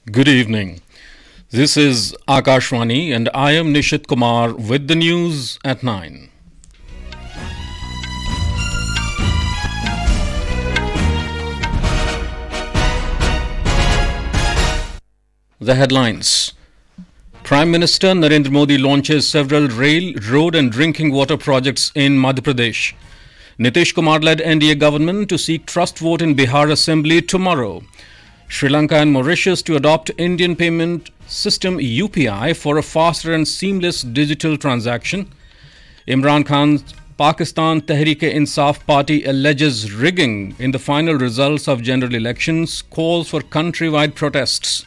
Good evening. This is Akashwani and I am Nitish Kumar with the news at 9. The headlines. Prime Minister Narendra Modi launches several rail, road and drinking water projects in Madhya Pradesh. Nitish Kumar-led NDA government to seek trust vote in Bihar Assembly tomorrow. Sri Lanka and Mauritius to adopt Indian payment system UPI for a faster and seamless digital transaction. Imran Khan's Pakistan Tehreek-e-Insaaf party alleges rigging in the final results of general elections, calls for countrywide protests.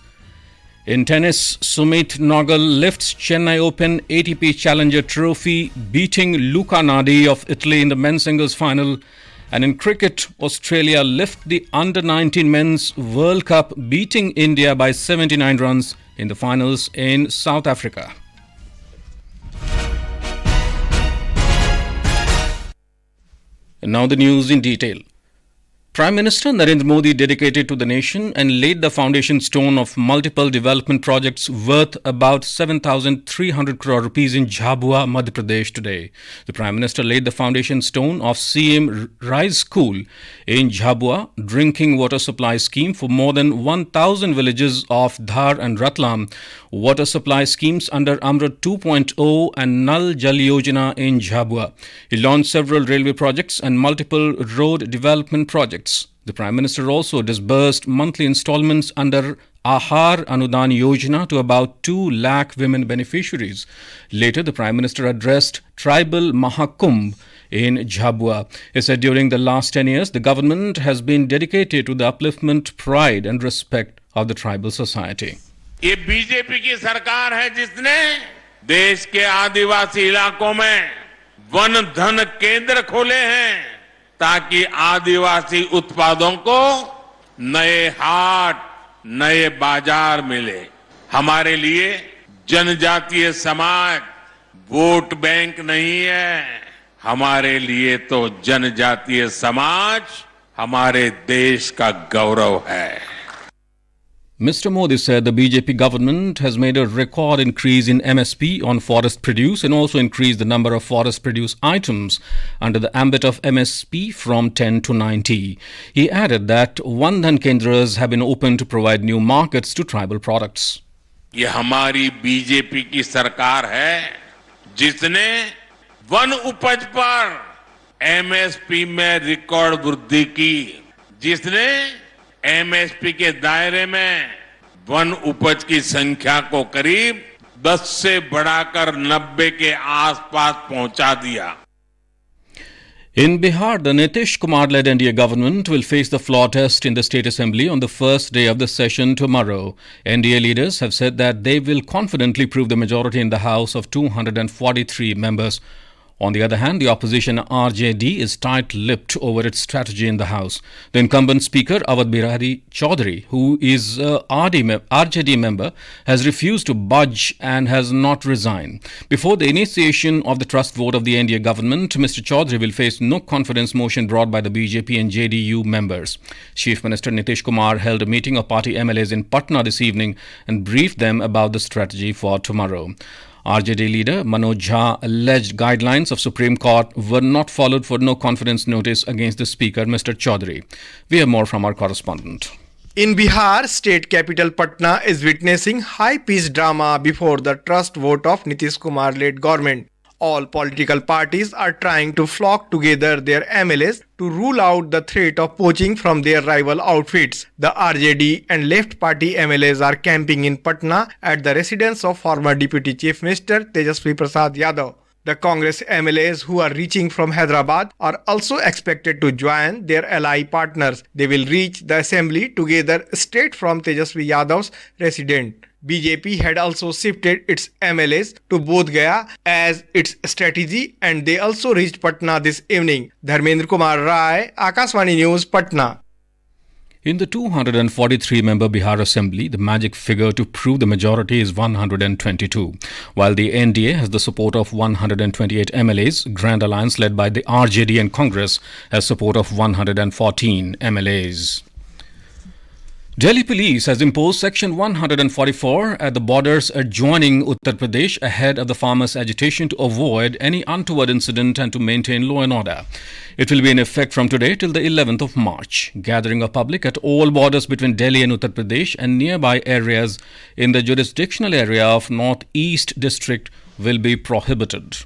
In tennis, Sumit Nagal lifts Chennai Open ATP Challenger trophy, beating Luca Nardi of Italy in the men's singles final. And in cricket, Australia lift the Under-19 Men's World Cup, beating India by 79 runs in the finals in South Africa. And now the news in detail. Prime Minister Narendra Modi dedicated to the nation and laid the foundation stone of multiple development projects worth about 7,300 crore rupees in Jhabua, Madhya Pradesh today. The Prime Minister laid the foundation stone of CM Rise School in Jhabua, drinking water supply scheme for more than 1,000 villages of Dhar and Ratlam, water supply schemes under Amrit 2.0 and Nal Jal Yojana in Jhabua. He launched several railway projects and multiple road development projects. The Prime Minister also disbursed monthly installments under Ahar Anudan Yojana to about 2 lakh women beneficiaries. Later, the Prime Minister addressed Tribal Mahakumbh in Jhabua. He said during the last 10 years, the government has been dedicated to the upliftment, pride and respect of the tribal society. ये BJP की सरकार है जिसने देश के आदिवासी इलाकों में one धन केंद्र खोले हैं ताकि आदिवासी उत्पादों को नए हाट, नए बाजार मिले। हमारे लिए जनजातीय समाज वोट बैंक नहीं है, हमारे लिए तो जनजातीय समाज हमारे देश का गौरव है। Mr. Modi said the BJP government has made a record increase in MSP on forest produce and also increased the number of forest produce items under the ambit of MSP from 10 to 90. He added that Vandhan Kendras have been opened to provide new markets to tribal products. ये हमारी BJP की सरकार है जिसने one उपज पर MSP में record वृद्धि की, जिसने एमएसपी के दायरे में वन उपज की संख्या को करीब 10 से बढ़ाकर 90 के आसपास पहुंचा दिया। In Bihar, the Nitish Kumar-led NDA government will face the floor test in the State Assembly on the first day of the session tomorrow. NDA leaders have said that they will confidently prove the majority in the House of 243 members. On the other hand, the opposition RJD is tight-lipped over its strategy in the House. The incumbent Speaker, Awadh Bihari Chaudhary, who is a RJD member, has refused to budge and has not resigned. Before the initiation of the trust vote of the NDA government, Mr. Chaudhary will face no confidence motion brought by the BJP and JDU members. Chief Minister Nitish Kumar held a meeting of party MLAs in Patna this evening and briefed them about the strategy for tomorrow. RJD leader Manoj Jha alleged guidelines of Supreme Court were not followed for no confidence notice against the Speaker, Mr. Chaudhary. We have more from our correspondent. In Bihar, state capital Patna is witnessing high-paced drama before the trust vote of Nitish Kumar-led government. All political parties are trying to flock together their MLAs to rule out the threat of poaching from their rival outfits. The RJD and left party MLAs are camping in Patna at the residence of former Deputy Chief Minister Tejasvi Prasad Yadav. The Congress MLAs who are reaching from Hyderabad are also expected to join their ally partners. They will reach the assembly together straight from Tejasvi Yadav's residence. BJP had also shifted its MLAs to Bodh Gaya as its strategy and they also reached Patna this evening. Dharmendra Kumar Rai, Akashwani News, Patna. In the 243-member Bihar Assembly, the magic figure to prove the majority is 122. While the NDA has the support of 128 MLAs, Grand Alliance led by the RJD and Congress has support of 114 MLAs. Delhi police has imposed Section 144 at the borders adjoining Uttar Pradesh ahead of the farmers' agitation to avoid any untoward incident and to maintain law and order. It will be in effect from today till the 11th of March. Gathering of public at all borders between Delhi and Uttar Pradesh and nearby areas in the jurisdictional area of North East District will be prohibited.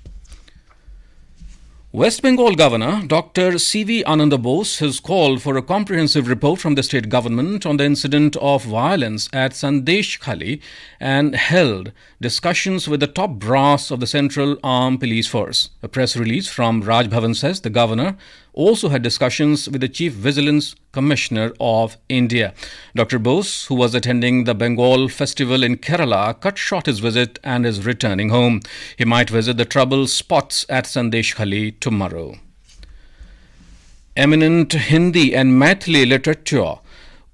West Bengal Governor Dr. C.V. Ananda Bose has called for a comprehensive report from the state government on the incident of violence at Sandesh Khali and held discussions with the top brass of the Central Armed Police Force. A press release from Raj Bhavan says the governor also had discussions with the Chief Vigilance Commissioner of India. Dr. Bose, who was attending the Bengal Festival in Kerala, cut short his visit and is returning home. He might visit the trouble spots at Sandesh Khali tomorrow. Eminent Hindi and Maithili literature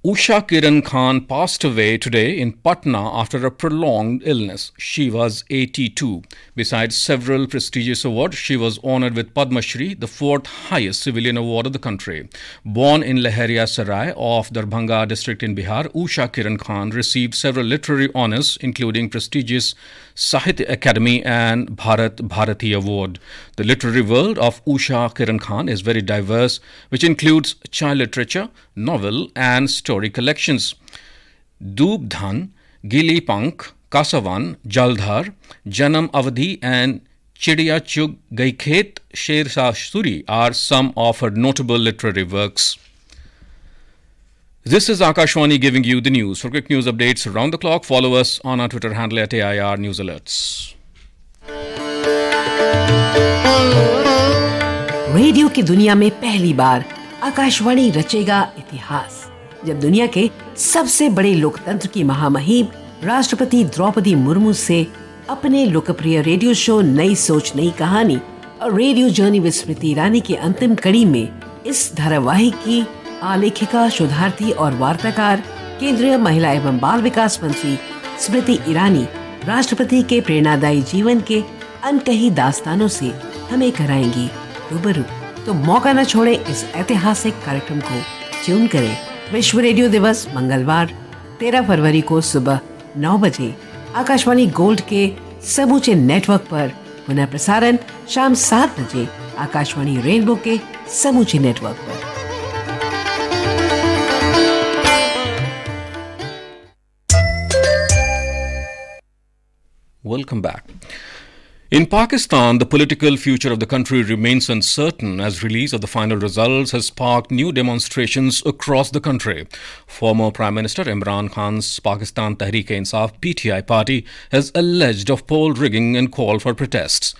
Usha Kiran Khan passed away today in Patna after a prolonged illness. She was 82. Besides several prestigious awards, she was honored with Padma Shri, the fourth highest civilian award of the country. Born in Leheria Sarai of Darbhanga district in Bihar, Usha Kiran Khan received several literary honors, including prestigious Sahitya Academy and Bharat Bharati Award. The literary world of Usha Kiran Khan is very diverse, which includes child literature, novel and story collections. Doob Dhan, Gili Pank, Kasavan, Jaldhar, Janam Avadhi and Chidiya Chug Gaikhet Sher Shah Suri are some of her notable literary works. This is Akashwani giving you the news. For quick news updates around the clock, follow us on our Twitter handle at AIR News Alerts. Radio की दुनिया में पहली बार आकाशवाणी रचेगा इतिहास, जब दुनिया के सबसे बड़े लोकतंत्र की महामहिम राष्ट्रपति द्रौपदी मुर्मू से अपने लोकप्रिय रेडियो शो नई सोच नई कहानी और radio journey with Smriti Irani की अंतिम कड़ी में इस धारावाहिक की आलेखिका, शोधार्थी और वार्ताकार केंद्रीय महिला एवं बाल विकास मंत्री स्मृति ईरानी राष्ट्रपति के प्रेरणादायी जीवन के अनकही दास्तानों से हमें कराएंगी रूबरू। तो मौका न छोड़े इस ऐतिहासिक कार्यक्रम को ट्यून करें। विश्व रेडियो दिवस मंगलवार 13 फरवरी को सुबह 9 बजे आकाशवाणी गोल्ड के समूचे नेटवर्क पर, पुनः प्रसारण शाम 7 बजे आकाशवाणी रेनबो के समूचे नेटवर्क पर। Welcome back. In Pakistan, the political future of the country remains uncertain as release of the final results has sparked new demonstrations across the country. Former Prime Minister Imran Khan's Pakistan Tehreek-e-Insaaf PTI party has alleged of poll rigging and called for protests.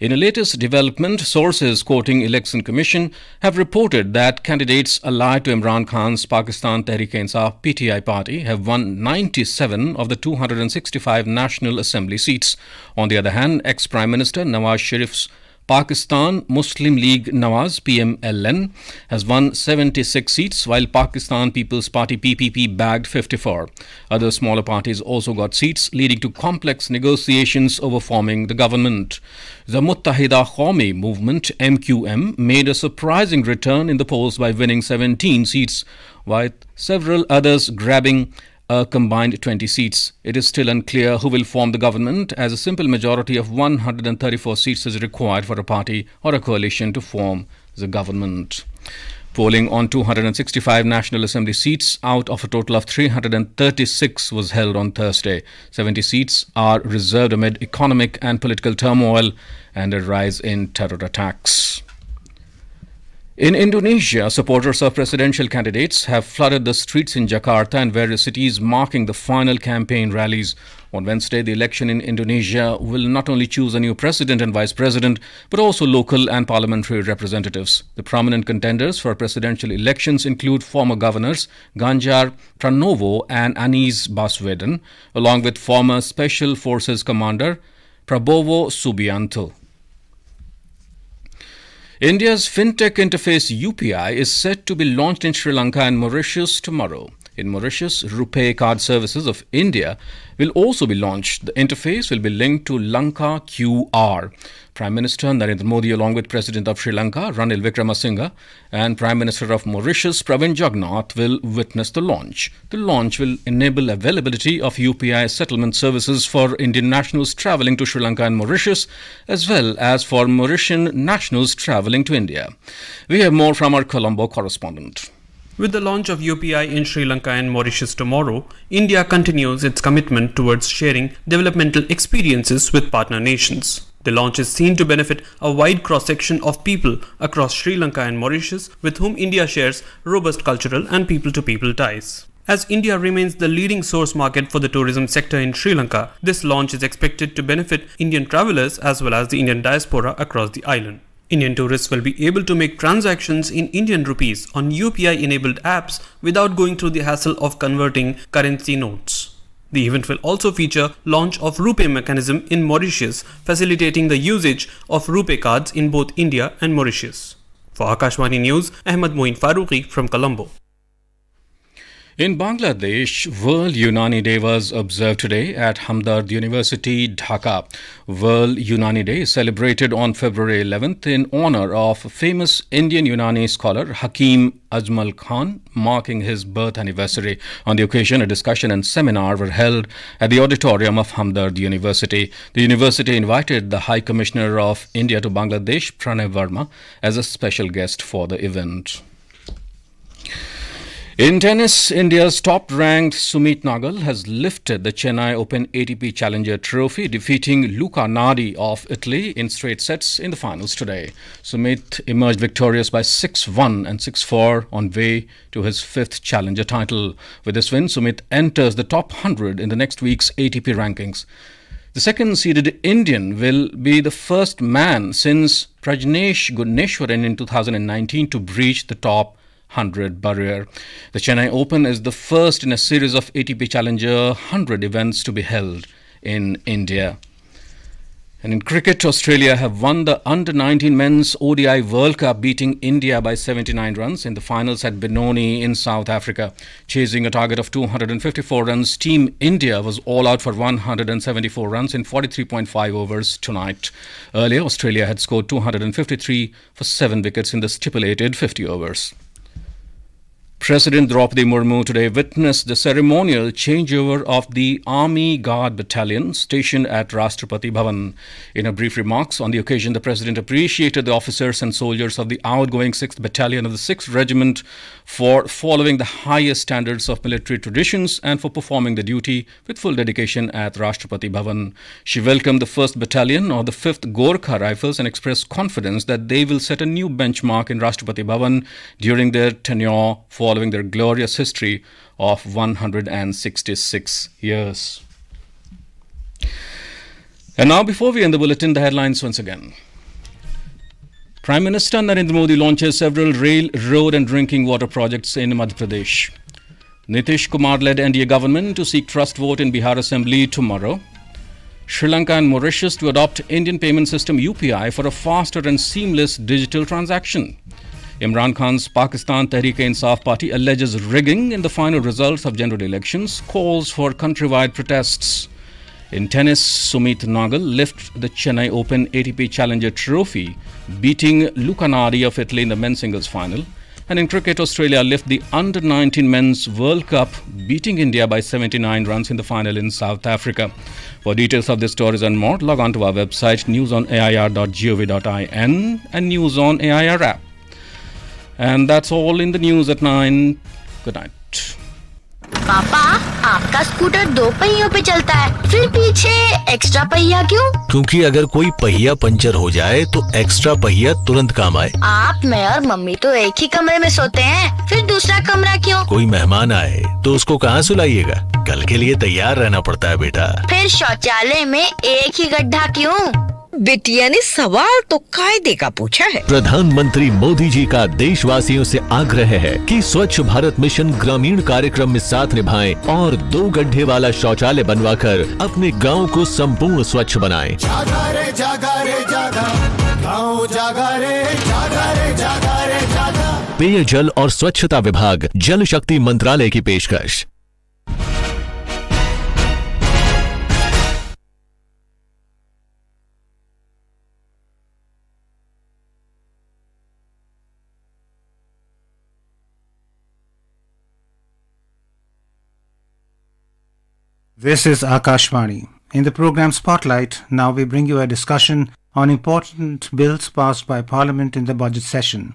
In a latest development, sources quoting Election Commission have reported that candidates allied to Imran Khan's Pakistan Tehreek-e-Insaaf PTI party have won 97 of the 265 National Assembly seats. On the other hand, ex-Prime Minister Nawaz Sharif's Pakistan Muslim League Nawaz PMLN has won 76 seats, while Pakistan People's Party PPP bagged 54. Other smaller parties also got seats, leading to complex negotiations over forming the government. The Muttahida Qawmi movement MQM made a surprising return in the polls by winning 17 seats, while several others grabbing a combined 20 seats. It is still unclear who will form the government, as a simple majority of 134 seats is required for a party or a coalition to form the government. Polling on 265 National Assembly seats out of a total of 336 was held on Thursday. 70 seats are reserved amid economic and political turmoil and a rise in terror attacks. In Indonesia, supporters of presidential candidates have flooded the streets in Jakarta and various cities, marking the final campaign rallies. On Wednesday, the election in Indonesia will not only choose a new president and vice president, but also local and parliamentary representatives. The prominent contenders for presidential elections include former governors Ganjar Pranowo and Anies Baswedan, along with former Special Forces Commander Prabowo Subianto. India's fintech interface UPI is set to be launched in Sri Lanka and Mauritius tomorrow. In Mauritius, RuPay card services of India will also be launched. The interface will be linked to Lanka QR. Prime Minister Narendra Modi, along with President of Sri Lanka, Ranil Wickremesinghe, and Prime Minister of Mauritius, Pravind Jugnauth, will witness the launch. The launch will enable availability of UPI settlement services for Indian nationals travelling to Sri Lanka and Mauritius, as well as for Mauritian nationals travelling to India. We have more from our Colombo correspondent. With the launch of UPI in Sri Lanka and Mauritius tomorrow, India continues its commitment towards sharing developmental experiences with partner nations. The launch is seen to benefit a wide cross-section of people across Sri Lanka and Mauritius, with whom India shares robust cultural and people-to-people ties. As India remains the leading source market for the tourism sector in Sri Lanka, this launch is expected to benefit Indian travellers as well as the Indian diaspora across the island. Indian tourists will be able to make transactions in Indian rupees on UPI-enabled apps without going through the hassle of converting currency notes. The event will also feature launch of RuPay mechanism in Mauritius, facilitating the usage of RuPay cards in both India and Mauritius. For Akashvani News, Ahmed Moin Farooqi from Colombo. In Bangladesh, World Unani Day was observed today at Hamdard University, Dhaka. World Unani Day is celebrated on February 11th in honor of famous Indian Unani scholar Hakim Ajmal Khan, marking his birth anniversary. On the occasion, a discussion and seminar were held at the auditorium of Hamdard University. The university invited the High Commissioner of India to Bangladesh, Pranay Verma, as a special guest for the event. In tennis, India's top-ranked Sumit Nagal has lifted the Chennai Open ATP Challenger trophy, defeating Luca Nardi of Italy in straight sets in the finals today. Sumit emerged victorious by 6-1 and 6-4 on way to his fifth Challenger title. With this win, Sumit enters the top 100 in the next week's ATP rankings. The second-seeded Indian will be the first man since Prajnesh Gunneswaran in 2019 to breach the top 100 barrier. The Chennai Open is the first in a series of ATP Challenger 100 events to be held in India. And in cricket, Australia have won the Under-19 Men's ODI World Cup, beating India by 79 runs in the finals at Benoni in South Africa. Chasing a target of 254 runs, Team India was all out for 174 runs in 43.5 overs tonight. Earlier, Australia had scored 253 for 7 wickets in the stipulated 50 overs. President Draupadi Murmu today witnessed the ceremonial changeover of the Army Guard Battalion stationed at Rashtrapati Bhavan. In her brief remarks on the occasion, the President appreciated the officers and soldiers of the outgoing 6th Battalion of the 6th Regiment for following the highest standards of military traditions and for performing the duty with full dedication at Rashtrapati Bhavan. She welcomed the 1st Battalion of the 5th Gorkha Rifles and expressed confidence that they will set a new benchmark in Rashtrapati Bhavan during their tenure following their glorious history of 166 years. And now, before we end the bulletin, the headlines once again. Prime Minister Narendra Modi launches several rail, road and drinking water projects in Madhya Pradesh. Nitish Kumar-led NDA government to seek trust vote in Bihar Assembly tomorrow. Sri Lanka and Mauritius to adopt Indian payment system UPI for a faster and seamless digital transaction. Imran Khan's Pakistan Tehreek-e-Insaaf party alleges rigging in the final results of general elections, calls for countrywide protests. In tennis, Sumit Nagal lifts the Chennai Open ATP Challenger trophy, beating Luca Nardi of Italy in the men's singles final. And in cricket, Australia lift the Under-19 Men's World Cup, beating India by 79 runs in the final in South Africa. For details of these stories and more, log on to our website newsonair.gov.in and News on AIR app. And that's all in the news at 9. Good night. पापा, आपका scooter 2 पहियों पे चलता है, फिर पीछे extra पहिया क्यों? क्योंकि अगर कोई पहिया पंचर हो जाए तो एक्स्ट्रा पहिया तुरंत काम आए। आप, मैं और मम्मी तो एक ही कमरे में सोते हैं, फिर दूसरा कमरा क्यों? कोई मेहमान आए तो उसको कहाँ सुलाइएगा? कल के लिए तैयार रहना पड़ता है बेटा। फिर शौचालय में एक ही गड्ढा क्यों? बिटिया ने सवाल तो कायदे का पूछा है। प्रधानमंत्री मोदी जी का देशवासियों से आग्रह है कि स्वच्छ भारत मिशन ग्रामीण कार्यक्रम में साथ निभाएं और 2 गड्ढे वाला शौचालय बनवाकर अपने गांव को संपूर्ण स्वच्छ बनाएं। जागा रे जागा रे जागा, गाँव जागा रे जागा रे जागा रे जागा। पेयजल और स्वच्छता विभाग, जल शक्ति मंत्रालय की पेशकश। This is Akashvani. In the program Spotlight, now we bring you a discussion on important bills passed by Parliament in the budget session.